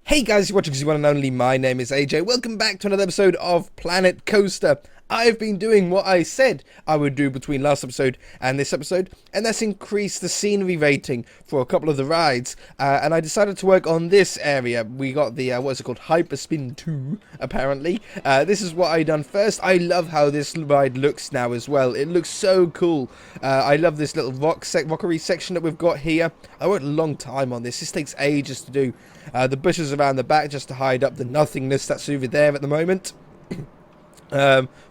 Hey guys, you're watching the one and only. My name is AJ. Welcome back to another episode of Planet Coaster. I've been doing what I said I would do between last episode and this episode, and that's increase the scenery rating for a couple of the rides. And I decided to work on this area. We got the, what's it called, Hyperspin 2, apparently. This is what I done first. I love how this ride looks now as well. It looks so cool. I love this little rockery section that we've got here. I worked a long time on this. This takes ages to do. The bushes around the back just to hide up the nothingness that's over there at the moment.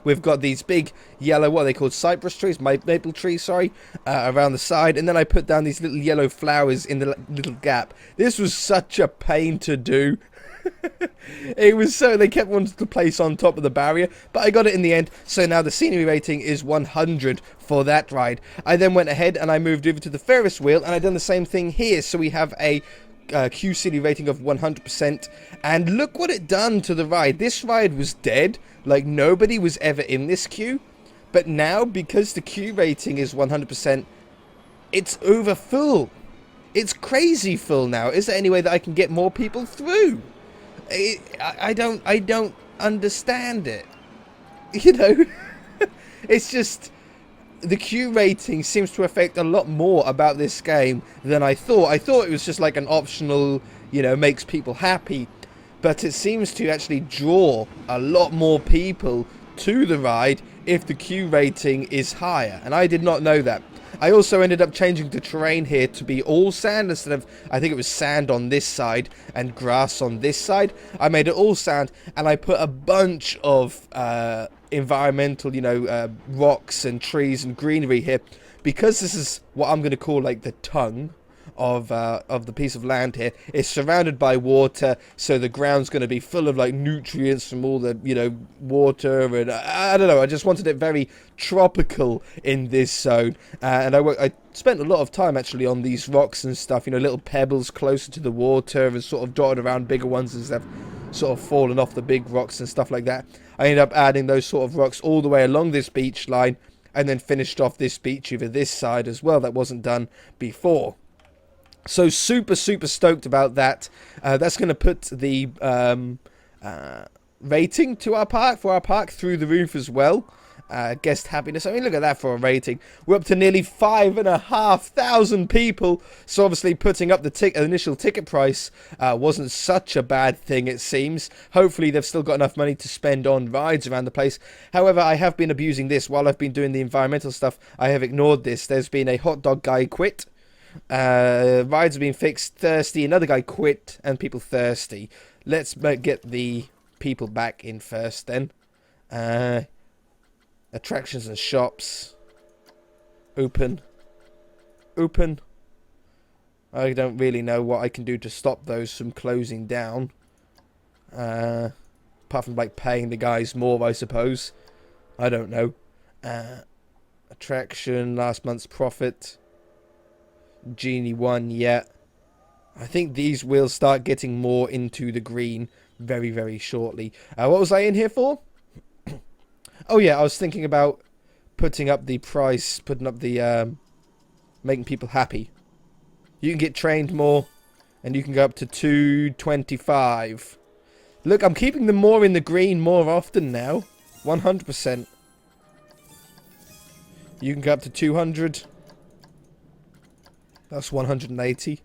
We've got these big yellow, what are they called, cypress trees, maple trees, sorry, around the side, and then I put down these little yellow flowers in the little gap. This was such a pain to do. It was so, they kept wanting to place on top of the barrier, but I got it in the end. So now the scenery rating is 100 for that ride. I then went ahead and I moved over to the Ferris wheel, and I done the same thing here. So we have a Q city rating of 100%, and look what it done to the ride. This ride was dead, like nobody was ever in this queue, but now because the Q rating is 100%, it's over full. It's crazy full now. Is there any way that I can get more people through? I don't understand it. You know, it's just the Q rating seems to affect a lot more about this game than I thought. I thought it was just like an optional, you know, makes people happy. But it seems to actually draw a lot more people to the ride if the Q rating is higher. And I did not know that. I also ended up changing the terrain here to be all sand instead of, I think it was sand on this side and grass on this side. I made it all sand, and I put a bunch of environmental, you know, rocks and trees and greenery here, because this is what I'm going to call like the tongue of the piece of land here. It's surrounded by water, so the ground's going to be full of like nutrients from all the, you know, water, and I don't know, I just wanted it very tropical in this zone. And I spent a lot of time actually on these rocks and stuff, you know, little pebbles closer to the water and sort of dotted around bigger ones as they've sort of fallen off the big rocks and stuff like that. I ended up adding those sort of rocks all the way along this beach line, and then finished off this beach over this side as well that wasn't done before. So super stoked about that. That's going to put the rating to our park through the roof as well. Guest happiness. I mean, look at that for a rating. We're up to nearly 5,500 people. So obviously putting up the initial ticket price wasn't such a bad thing, it seems. Hopefully they've still got enough money to spend on rides around the place. However, I have been abusing this while I've been doing the environmental stuff. I have ignored this. There's been a hot dog guy quit. Rides have been fixed, thirsty, another guy quit, and people thirsty. Let's get the people back in first then. Attractions and shops. Open. I don't really know what I can do to stop those from closing down. Apart from like paying the guys more, I suppose. I don't know. Attraction, last month's profit. Genie 1 yet. I think these will start getting more into the green very shortly. What was I in here for? Oh yeah, I was thinking about putting up the price, putting up the making people happy. You can get trained more, and you can go up to 225. Look, I'm keeping them more in the green more often now. 100%. You can go up to 200. That's 180.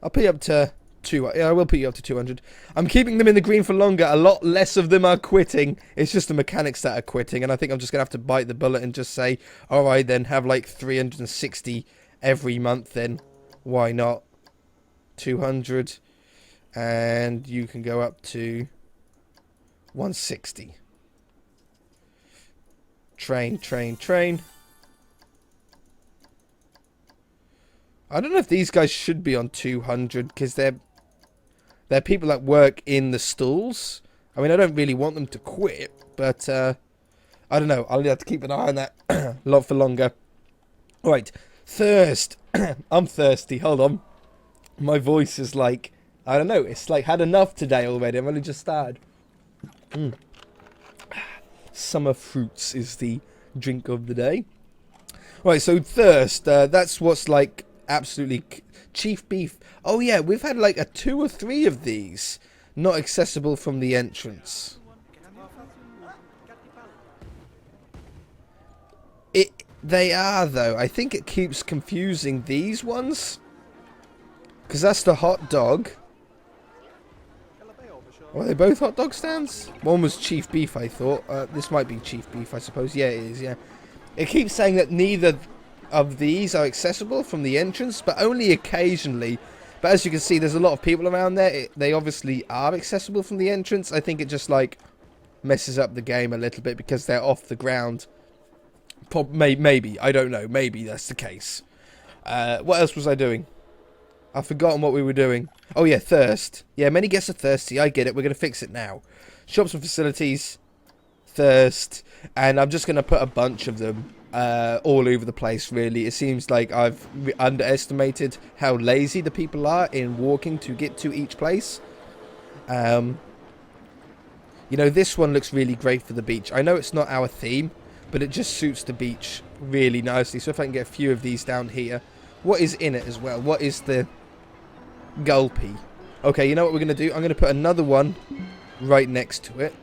I'll put you up to 2. Yeah, I will put you up to 200. I'm keeping them in the green for longer. A lot less of them are quitting. It's just the mechanics that are quitting, and I think I'm just going to have to bite the bullet and just say, alright then, have like 360 every month then. Why not? 200. And you can go up to 160. Train. I don't know if these guys should be on 200, because they're people that work in the stalls. I mean, I don't really want them to quit, but I don't know. I'll have to keep an eye on that lot for longer. All right, thirst. I'm thirsty. Hold on. My voice is like, I don't know. It's like had enough today already. I've only just started. Summer fruits is the drink of the day. Right, so thirst. That's what's like absolutely... Chief beef. Oh yeah, we've had like a 2 or 3 of these. Not accessible from the entrance. They are, though. I think it keeps confusing these ones. Because that's the hot dog. Are they both hot dog stands? One was chief beef, I thought. This might be chief beef, I suppose. Yeah, it is, yeah. It keeps saying that neither of these are accessible from the entrance, but only occasionally. But as you can see, there's a lot of people around there. They obviously are accessible from the entrance. I think it just, like, messes up the game a little bit because they're off the ground. Maybe. I don't know. Maybe that's the case. What else was I doing? I've forgotten what we were doing. Oh, yeah, thirst. Yeah, many guests are thirsty. I get it. We're going to fix it now. Shops and facilities. Thirst. And I'm just going to put a bunch of them all over the place, really. It seems like I've underestimated how lazy the people are in walking to get to each place. You know, this one looks really great for the beach. I know it's not our theme, but it just suits the beach really nicely. So if I can get a few of these down here. What is in it as well? What is the... Gulpy. Okay, you know what we're going to do? I'm going to put another one right next to it.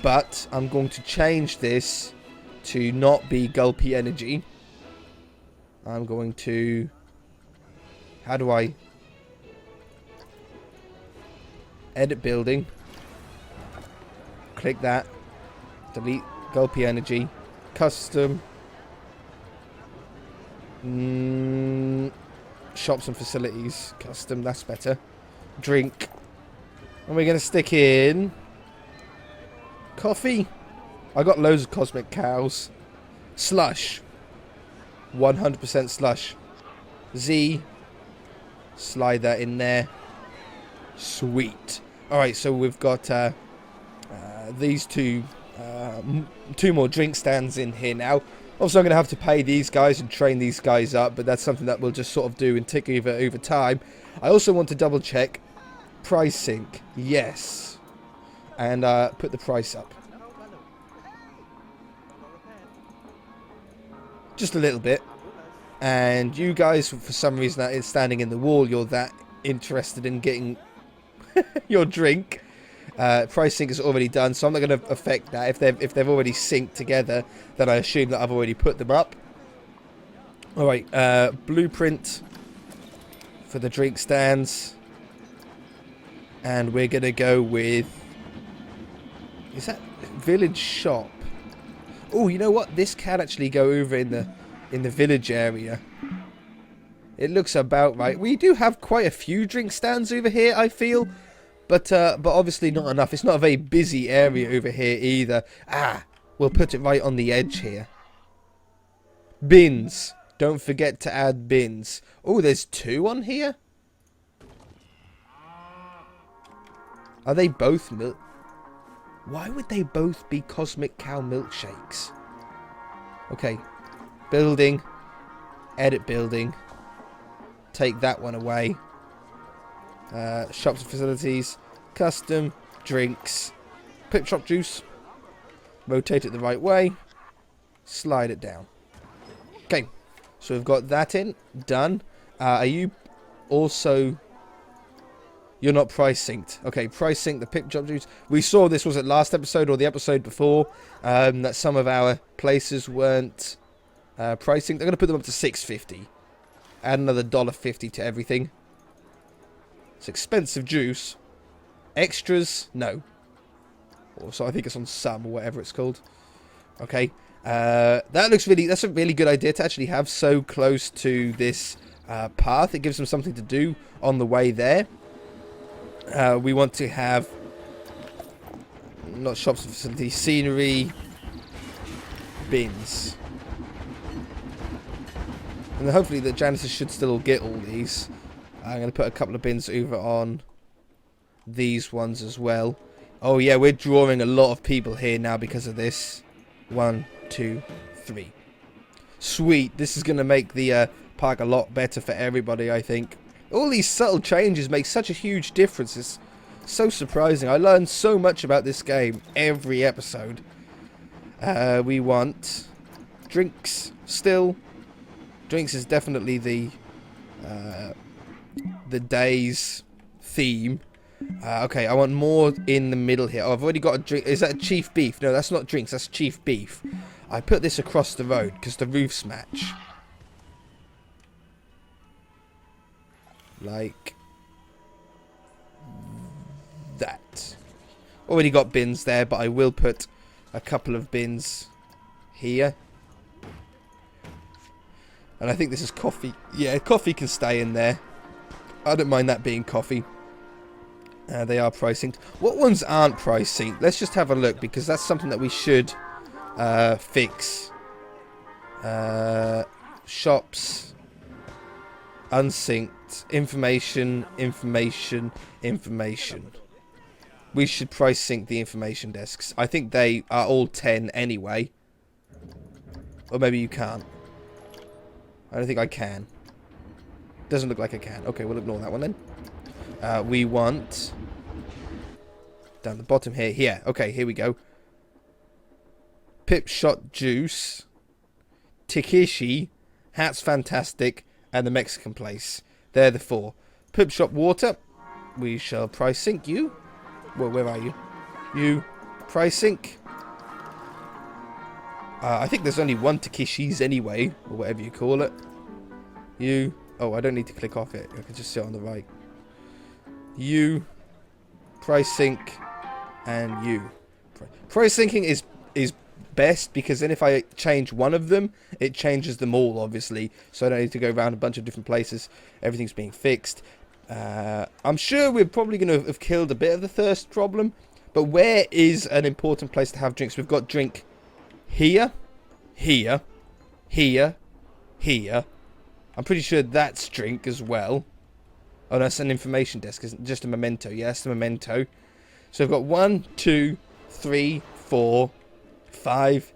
But I'm going to change this to not be Gulpy Energy. I'm going to... How do I... Edit building. Click that. Delete Gulpy Energy. Custom. Shops and facilities. Custom, that's better. Drink. And we're going to stick in... Coffee. I got loads of cosmic cows. Slush. 100% slush. Z. Slide that in there. Sweet. Alright, so we've got these two more drink stands in here now. Also, I'm going to have to pay these guys and train these guys up, but that's something that we'll just sort of do and tick over time. I also want to double check price sync. Yes. And put the price up. Just a little bit. And you guys, for some reason, that is standing in the wall, you're that interested in getting your drink. Price sync is already done, so I'm not going to affect that. If they've already synced together, then I assume that I've already put them up. Alright, blueprint for the drink stands. And we're going to go with... Is that village shop? Oh, you know what? This can actually go over in the village area. It looks about right. We do have quite a few drink stands over here, I feel. But obviously not enough. It's not a very busy area over here either. Ah, we'll put it right on the edge here. Bins. Don't forget to add bins. Oh, there's 2 on here? Are they both milk? Why would they both be Cosmic Cow milkshakes? Okay. Building. Edit building. Take that one away. Shops and facilities. Custom. Drinks. Pip shop juice. Rotate it the right way. Slide it down. Okay. So we've got that in. Done. Are you also... You're not price synced. Okay, price sync the pip shop juice. We saw this, was it last episode or the episode before, that some of our places weren't price synced. They're going to put them up to $6.50. Add another $1.50 to everything. It's expensive juice. Extras, no. So I think it's on some or whatever it's called. Okay. That's a really good idea to actually have so close to this path. It gives them something to do on the way there. We want to have not shops and facilities, scenery, bins. And then hopefully the janitors should still get all these. I'm going to put a couple of bins over on these ones as well. Oh yeah, we're drawing a lot of people here now because of this. 1, 2, 3. Sweet. This is going to make the park a lot better for everybody, I think. All these subtle changes make such a huge difference. It's so surprising. I learn so much about this game every episode. We want drinks still. Drinks is definitely the day's theme. Okay, I want more in the middle here. Oh, I've already got a drink. Is that chief beef? No, that's not drinks. That's chief beef. I put this across the road because the roofs match. Like that. Already got bins there, but I will put a couple of bins here. And I think this is coffee. Yeah, coffee can stay in there. I don't mind that being coffee. They are price synced. What ones aren't price synced? Let's just have a look, because that's something that we should fix. Shops. Unsynced. Information. We should price sync the information desks. I think they are all 10 anyway. Or maybe you can't. I don't think I can. Doesn't look like I can. Okay, we'll ignore that one then. We want... down the bottom here. Here. Okay, here we go. Pip Shot Juice. Tikishi. Hat's Fantastic. And the Mexican Place. They're the 4. Pip Shot Water. We shall price sync you. Well, where are you? You. Price sync. I think there's only one Takishi's anyway. Or whatever you call it. You. Oh, I don't need to click off it. I can just sit on the right. You. Price sync. And you. Price syncing is best, because then if I change one of them, it changes them all, obviously. So I don't need to go around a bunch of different places. Everything's being fixed. I'm sure we're probably going to have killed a bit of the thirst problem. But where is an important place to have drinks? We've got drink here, here, here, here. I'm pretty sure that's drink as well. Oh, that's an information desk. Isn't just a memento. Yes, a memento. So we've got 1, 2, 3, 4, 5.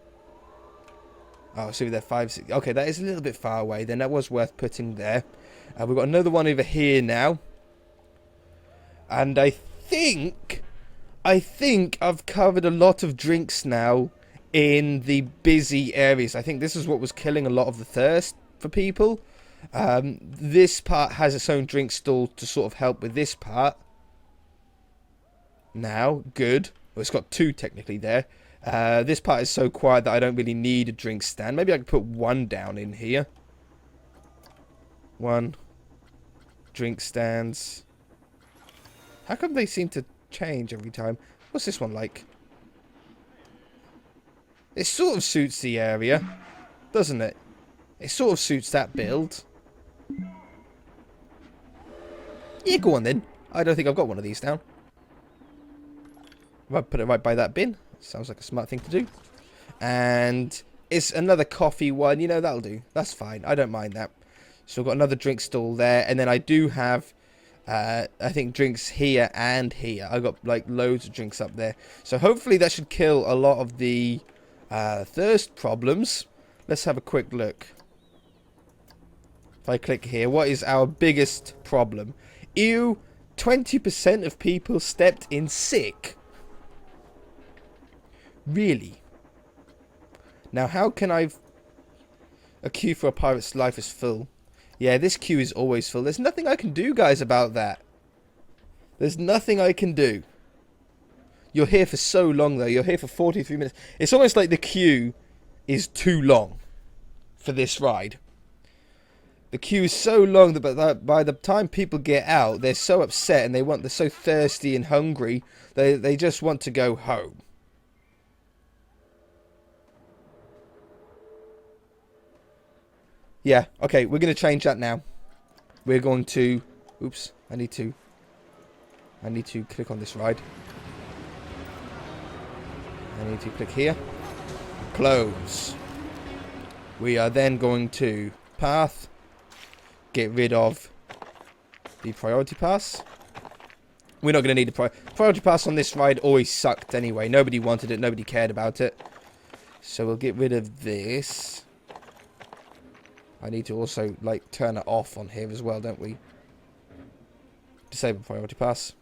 Oh, so they're 5, 6. Okay, that is a little bit far away. Then that was worth putting there. We've got another one over here now. And I think I've covered a lot of drinks now in the busy areas. I think this is what was killing a lot of the thirst for people. This part has its own drink stall to sort of help with this part. Now, good. Well, it's got 2 technically there. This part is so quiet that I don't really need a drink stand. Maybe I could put 1 down in here. 1. Drink stands. How come they seem to change every time? What's this one like? It sort of suits the area, doesn't it? It sort of suits that build. Yeah, go on then. I don't think I've got one of these down. I'll put it right by that bin. Sounds like a smart thing to do. And it's another coffee one. You know, that'll do. That's fine. I don't mind that. So I've got another drink stall there. And then I do have, I think, drinks here and here. I've got, like, loads of drinks up there. So hopefully that should kill a lot of the thirst problems. Let's have a quick look. If I click here, what is our biggest problem? Ew, 20% of people stepped in sick. Really? Now, how can a queue for a pirate's life is full? Yeah, this queue is always full. There's nothing I can do, guys, about that. There's nothing I can do. You're here for so long, though. You're here for 43 minutes. It's almost like the queue is too long for this ride. The queue is so long that by the time people get out, they're so upset and they're so thirsty and hungry, they just want to go home. Yeah, okay, we're going to change that now. We're going to... Oops, I need to click on this ride. I need to click here. Close. We are then going to path. Get rid of the priority pass. We're not going to need a priority pass on this ride. Always sucked anyway. Nobody wanted it. Nobody cared about it. So we'll get rid of this. I need to also, like, turn it off on here as well, don't we? Disable priority pass.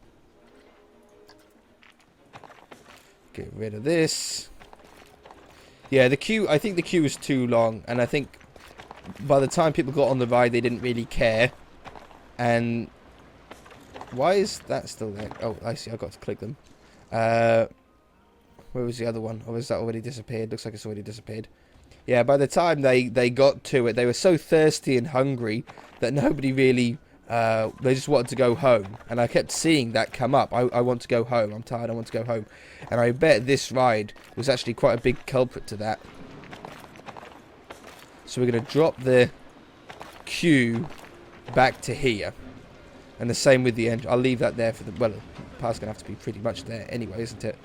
Get rid of this. Yeah, the queue, I think the queue is too long, and I think by the time people got on the ride, they didn't really care. And why is that still there? Oh, I see. I got to click them. Where was the other one? Or has that already disappeared? Looks like it's already disappeared. Yeah, by the time they got to it, they were so thirsty and hungry that nobody really... they just wanted to go home. And I kept seeing that come up. I want to go home. I'm tired. I want to go home. And I bet this ride was actually quite a big culprit to that. So we're going to drop the queue back to here. And the same with the engine. I'll leave that there for the... Well, the path's going to have to be pretty much there anyway, isn't it?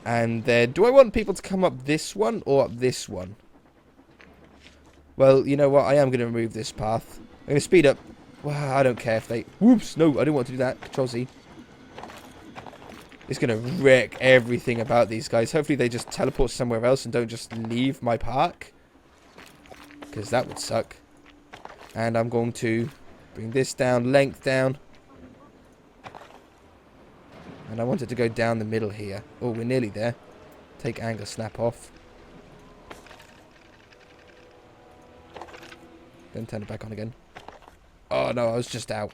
And then... Do I want people to come up this one or up this one? Well, you know what? I am going to remove this path. I'm going to speed up. Well, I don't care if they... Whoops! No, I didn't want to do that. Control Z. It's going to wreck everything about these guys. Hopefully they just teleport somewhere else and don't just leave my park. Because that would suck. And I'm going to bring this down, length down. And I want it to go down the middle here. Oh, we're nearly there. Take angle, snap off. Then turn it back on again. Oh no, I was just out.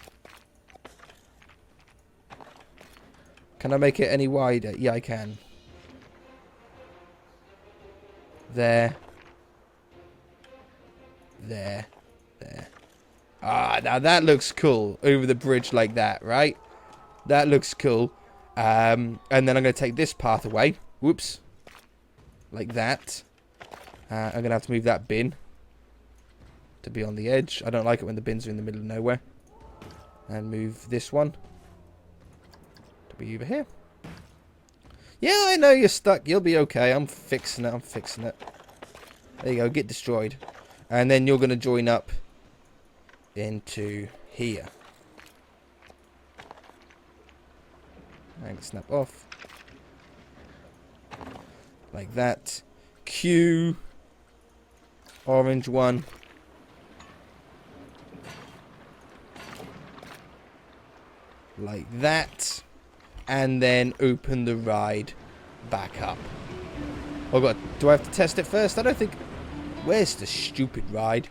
Can I make it any wider? Yeah, I can. There. There. There. Ah, now that looks cool. Over the bridge like that, right? That looks cool. And then I'm going to take this path away. Whoops. Like that. I'm going to have to move that bin to be on the edge. I don't like it when the bins are in the middle of nowhere. And move this one to be over here. Yeah, I know you're stuck. You'll be okay. I'm fixing it. I'm fixing it. There you go. Get destroyed. And then you're going to join up into here. And snap off. Like that. Q. Orange one. Like that. And then open the ride back up. Oh god, do I have to test it first? I don't think... Where's the stupid ride?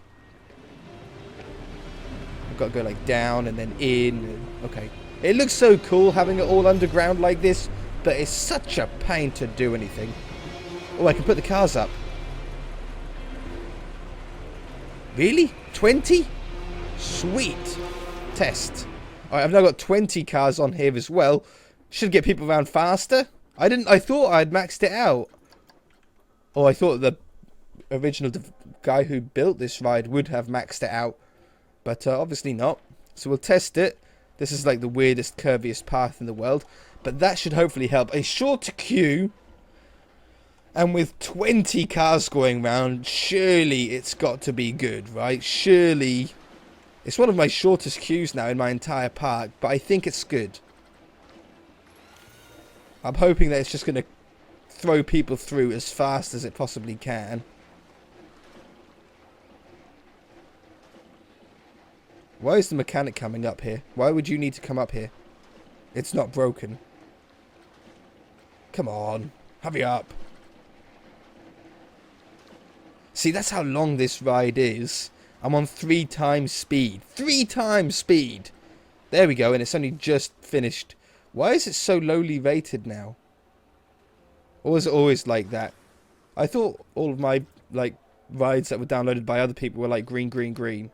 I've got to go like down and then in. Okay. It looks so cool having it all underground like this, but it's such a pain to do anything. Oh, I can put the cars up. Really? 20? Sweet. Test. Alright, I've now got 20 cars on here as well. Should get people around faster. I thought I'd maxed it out. Or I thought the original guy who built this ride would have maxed it out. But obviously not. So we'll test it. This is like the weirdest, curviest path in the world. But that should hopefully help. A shorter queue. And with 20 cars going round, surely it's got to be good, right? Surely. It's one of my shortest queues now in my entire park. But I think it's good. I'm hoping that it's just going to throw people through as fast as it possibly can. Why is the mechanic coming up here? Why would you need to come up here? It's not broken. Come on. Hurry up. See, that's how long this ride is. I'm on 3 times speed. 3 times speed! There we go, and it's only just finished. Why is it so lowly rated now? Or was it always like that? I thought all of my, like, rides that were downloaded by other people were like green, green, green.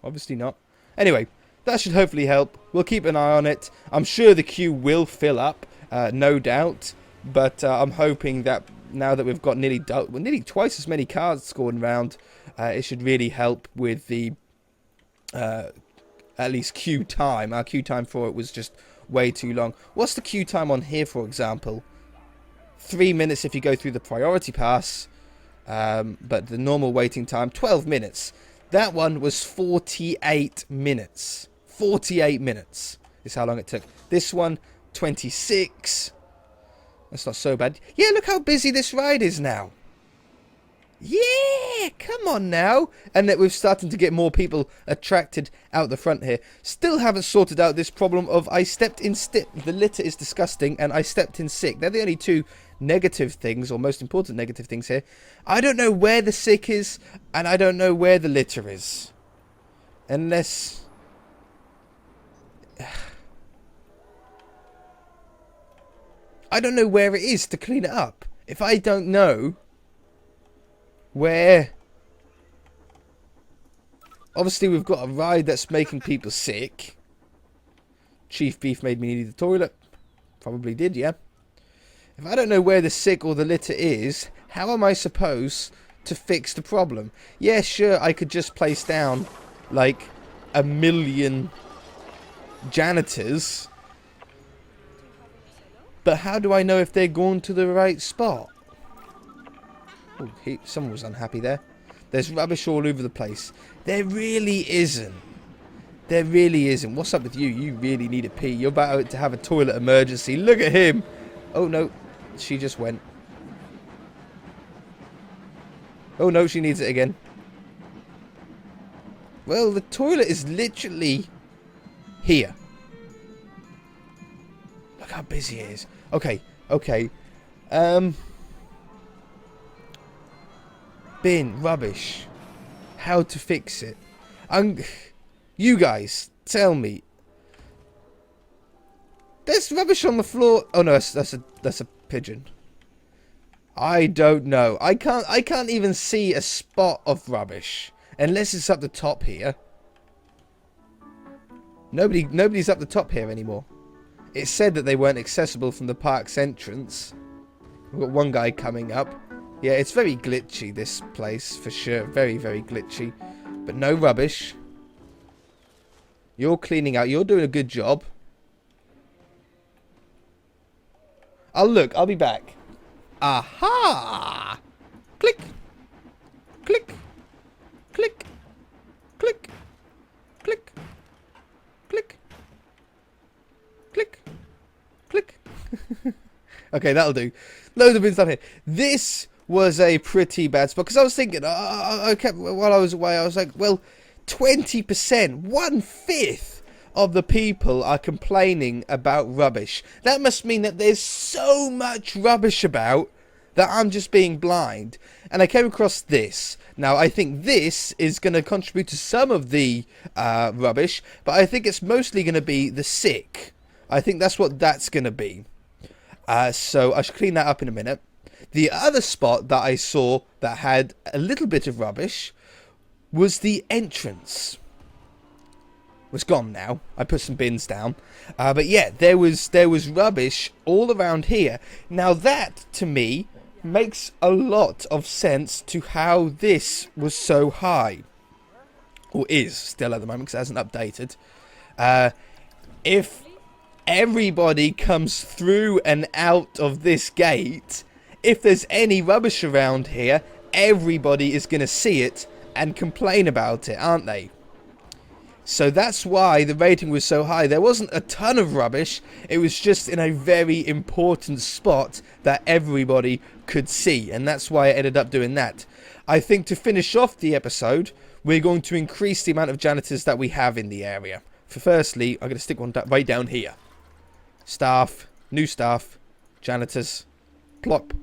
Obviously not. Anyway, that should hopefully help. We'll keep an eye on it. I'm sure the queue will fill up, no doubt. But I'm hoping that now that we've got nearly twice as many cars scoring around, it should really help with the at least queue time. Our queue time for it was just way too long. What's the queue time on here, for example? 3 minutes if you go through the priority pass, but the normal waiting time 12 minutes. That one was 48 minutes. 48 minutes is how long it took. This one 26. That's not so bad. Yeah, look how busy this ride is now. Yeah, come on now. And that we're starting to get more people attracted out the front here. Still haven't sorted out this problem of I stepped in the litter is disgusting and I stepped in sick. They're the only two negative things, or most important negative things here. I don't know where the sick is, and I don't know where the litter is. Unless... I don't know where it is to clean it up. If I don't know where... Obviously, we've got a ride that's making people sick. Chief Beef made me need the toilet. Probably did, yeah. If I don't know where the sick or the litter is, how am I supposed to fix the problem? Yeah, sure, I could just place down, like, 1 million janitors. But how do I know if they're going to the right spot? Oh, someone was unhappy there. There's rubbish all over the place. There really isn't. There really isn't. What's up with you? You really need a pee. You're about to have a toilet emergency. Look at him. Oh, no. She just went. Oh, no. She needs it again. Well, the toilet is literally here. Look how busy it is. Okay. Okay. Bin. Rubbish. How to fix it. You guys, tell me. There's rubbish on the floor. Oh no, that's a pigeon. I don't know. I can't even see a spot of rubbish unless it's up the top here. Nobody's up the top here anymore. It said that they weren't accessible from the park's entrance. We've got one guy coming up. Yeah, it's very glitchy, this place, for sure. Very, very glitchy. But no rubbish. You're cleaning out. You're doing a good job. Oh, look. I'll be back. Aha! Click. Click. Click. Click. Click. Click. Click. Click. Okay, that'll do. Loads of bins down here. This was a pretty bad spot. Because I was thinking, I kept, while I was away, I was like, well... 20%, 1/5 of the people are complaining about rubbish. That must mean that there's so much rubbish about that I'm just being blind. And I came across this. Now, I think this is going to contribute to some of the rubbish, but I think it's mostly going to be the sick. I think that's what that's going to be. So I should clean that up in a minute. The other spot that I saw that had a little bit of rubbish was the entrance. Was gone now. I put some bins down. But yeah, there was rubbish all around here. Now that, to me, makes a lot of sense to how this was so high. Or is still at the moment, because it hasn't updated. If everybody comes through and out of this gate, if there's any rubbish around here, everybody is going to see it and complain about it, aren't they? So that's why the rating was so high. There wasn't a ton of rubbish. It was just in a very important spot that everybody could see. And that's why I ended up doing that. I think to finish off the episode, we're going to increase the amount of janitors that we have in the area. For firstly, I'm going to stick one right down here. Staff, new staff, janitors, plop.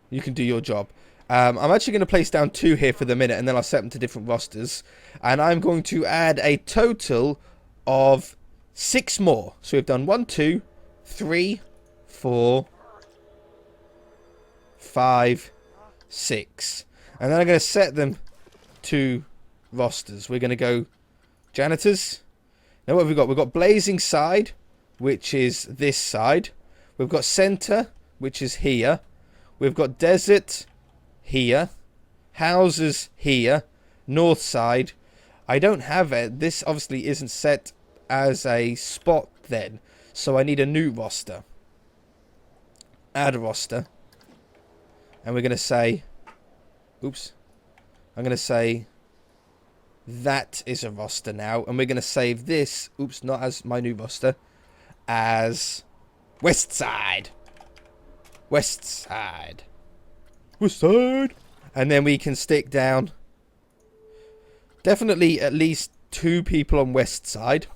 You can do your job. I'm actually going to place down 2 here for the minute, and then I'll set them to different rosters. And I'm going to add a total of 6 more. So we've done 1, 2, 3, 4, 5, 6. And then I'm going to set them to rosters. We're going to go janitors. Now what have we got? We've got blazing side, which is this side. We've got center, which is here. We've got desert here, houses here, north side. I don't have it. This obviously isn't set as a spot then, so I need a new roster. Add a roster. And we're going to say, oops, I'm going to say that is a roster now, and we're going to save this, oops, not as my new roster, as west side. West side. West side. And then we can stick down definitely at least 2 people on west side.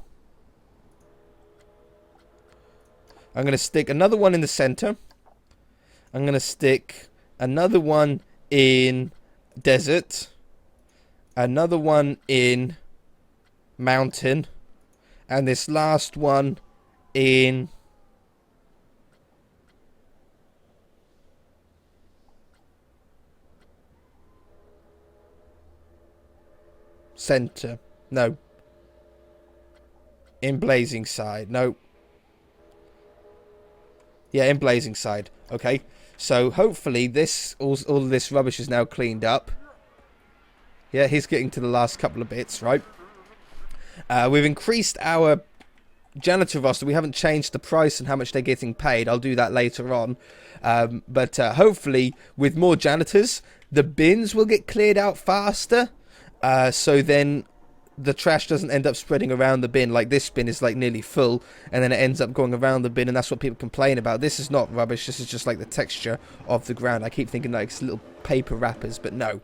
I'm going to stick another one in the center. I'm going to stick another one in desert. Another one in mountain. And this last one in center. No. In blazing side. No. Yeah, in blazing side. Okay. So hopefully this all of this rubbish is now cleaned up. Yeah, he's getting to the last couple of bits, right? We've increased our janitor roster. We haven't changed the price and how much they're getting paid. I'll do that later on. But hopefully with more janitors, the bins will get cleared out faster. So then the trash doesn't end up spreading around the bin. Like this bin is like nearly full and then it ends up going around the bin, and that's what people complain about. This is not rubbish. This is just like the texture of the ground. I keep thinking like it's little paper wrappers, but no.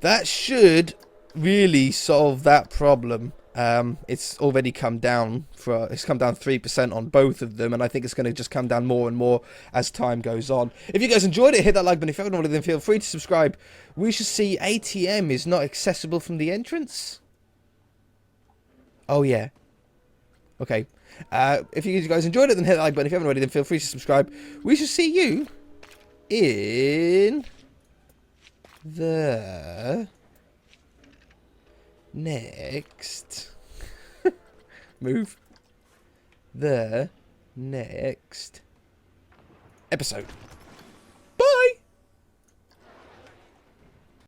That should really solve that problem. It's already come down it's come down 3% on both of them, and I think it's going to just come down more and more as time goes on. If you guys enjoyed it, hit that like button. If you haven't already, then feel free to subscribe. We should see ATM is not accessible from the entrance. Oh yeah. Okay. If you guys enjoyed it, then hit that like button. If you haven't already, then feel free to subscribe. We shall see you in the next move the next episode.